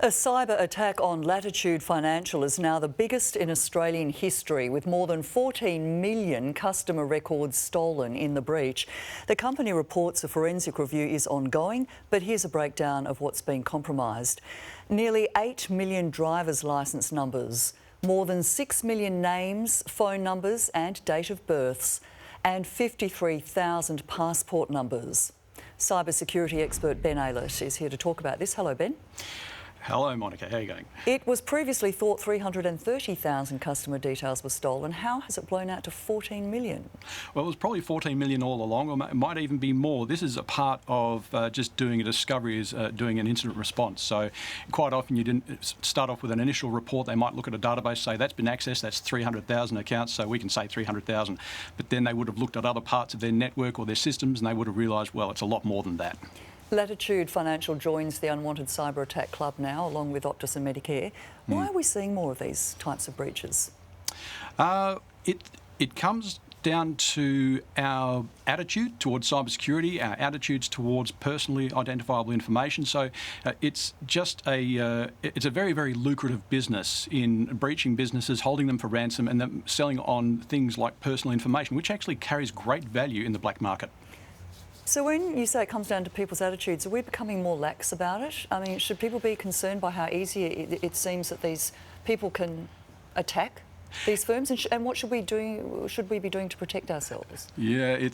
A cyber attack on Latitude Financial is now the biggest in Australian history, with more than 14 million customer records stolen in the breach. The company reports a forensic review is ongoing, but here's a breakdown of what's been compromised. Nearly 8 million driver's licence numbers, more than 6 million names, phone numbers and date of births, and 53,000 passport numbers. Cybersecurity expert Ben Aylett is here to talk about this. Hello, Ben. Hello, Monica. How are you going? It was previously thought 330,000 customer details were stolen. How has it blown out to 14 million? Well, it was probably 14 million all along, or it might even be more. This is a part of just doing a discovery, is doing an incident response. So quite often you didn't start off with an initial report. They might look at a database, say that's been accessed, that's 300,000 accounts, so we can say 300,000. But then they would have looked at other parts of their network or their systems and they would have realised, well, it's a lot more than that. Latitude Financial joins the unwanted cyber attack club now, along with Optus and Medibank. Why are we seeing more of these types of breaches? It comes down to our attitude towards cybersecurity, our attitudes towards personally identifiable information. So it's just it's a very, very lucrative business in breaching businesses, holding them for ransom and then selling on things like personal information, which actually carries great value in the black market. So when you say it comes down to people's attitudes, are we becoming more lax about it? I mean, should people be concerned by how easy it seems that these people can attack these firms? And what should we be doing to protect ourselves? Yeah,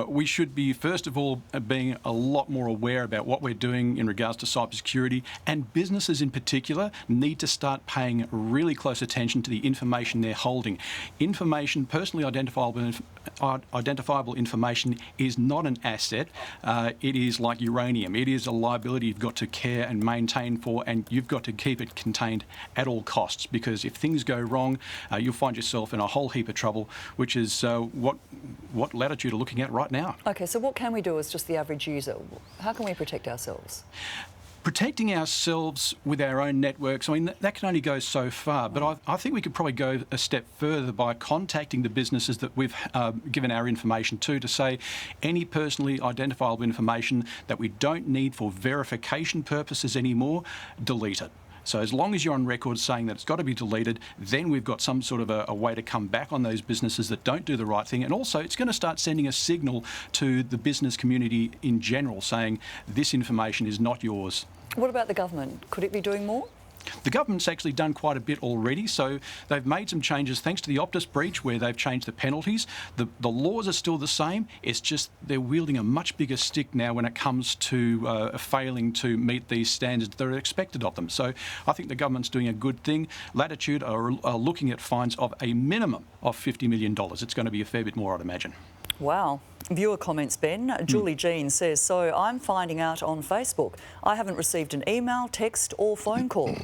we should be, first of all, being a lot more aware about what we're doing in regards to cybersecurity, and businesses in particular need to start paying really close attention to the information they're holding. Information, personally identifiable information, is not an asset. It is like uranium. It is a liability you've got to care and maintain for, and you've got to keep it contained at all costs, because if things go wrong, you'll find yourself in a whole heap of trouble, which is what Latitude are looking at right now. OK, so what can we do as just the average user? How can we protect ourselves? Protecting ourselves with our own networks, I mean, that can only go so far, but I think we could probably go a step further by contacting the businesses that we've given our information to say any personally identifiable information that we don't need for verification purposes anymore, delete it. So as long as you're on record saying that it's got to be deleted, then we've got some sort of a way to come back on those businesses that don't do the right thing. And also it's going to start sending a signal to the business community in general saying this information is not yours. What about the government? Could it be doing more? The government's actually done quite a bit already, so they've made some changes thanks to the Optus breach, where they've changed the penalties. The laws are still the same, it's just they're wielding a much bigger stick now when it comes to failing to meet these standards that are expected of them. So I think the government's doing a good thing. Latitude are looking at fines of a minimum of $50 million. It's going to be a fair bit more, I'd imagine. Wow. Viewer comments, Ben. Julie Jean says, so I'm finding out on Facebook. I haven't received an email, text or phone call.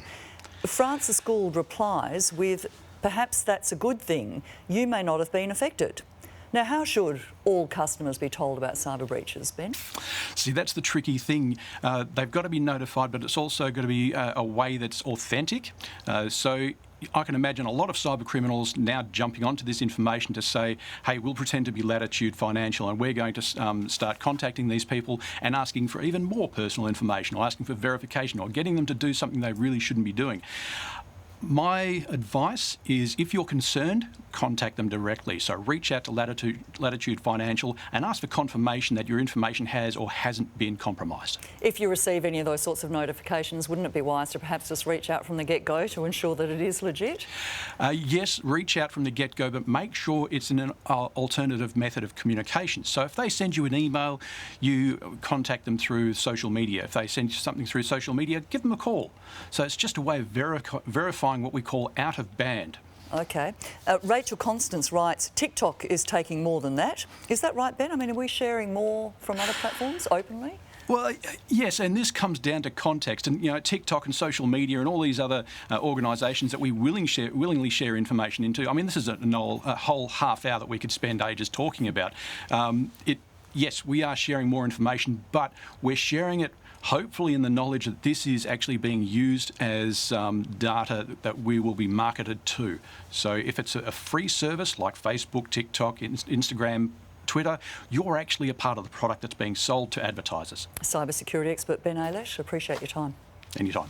Francis Gould replies with, perhaps that's a good thing. You may not have been affected. Now, how should all customers be told about cyber breaches, Ben? See, that's the tricky thing. They've got to be notified, but it's also got to be a way that's authentic. So I can imagine a lot of cyber criminals now jumping onto this information to say, hey, we'll pretend to be Latitude Financial and we're going to start contacting these people and asking for even more personal information, or asking for verification, or getting them to do something they really shouldn't be doing. My advice is, if you're concerned, contact them directly. So reach out to Latitude Financial and ask for confirmation that your information has or hasn't been compromised. If you receive any of those sorts of notifications, wouldn't it be wise to perhaps just reach out from the get-go to ensure that it is legit? Yes, reach out from the get-go, but make sure it's an alternative method of communication. So if they send you an email, you contact them through social media. If they send you something through social media, give them a call. So it's just a way of verifying what we call out of band. OK. Rachel Constance writes, TikTok is taking more than that. Is that right, Ben? I mean, are we sharing more from other platforms openly? Well, yes, and this comes down to context. And, you know, TikTok and social media and all these other organisations that we willingly share information into. I mean, this is a whole half hour that we could spend ages talking about. Yes, we are sharing more information, but we're sharing it hopefully in the knowledge that this is actually being used as data that we will be marketed to. So if it's a free service like Facebook, TikTok, Instagram, Twitter, you're actually a part of the product that's being sold to advertisers. Cybersecurity expert Ben Aylett, appreciate your time. Anytime.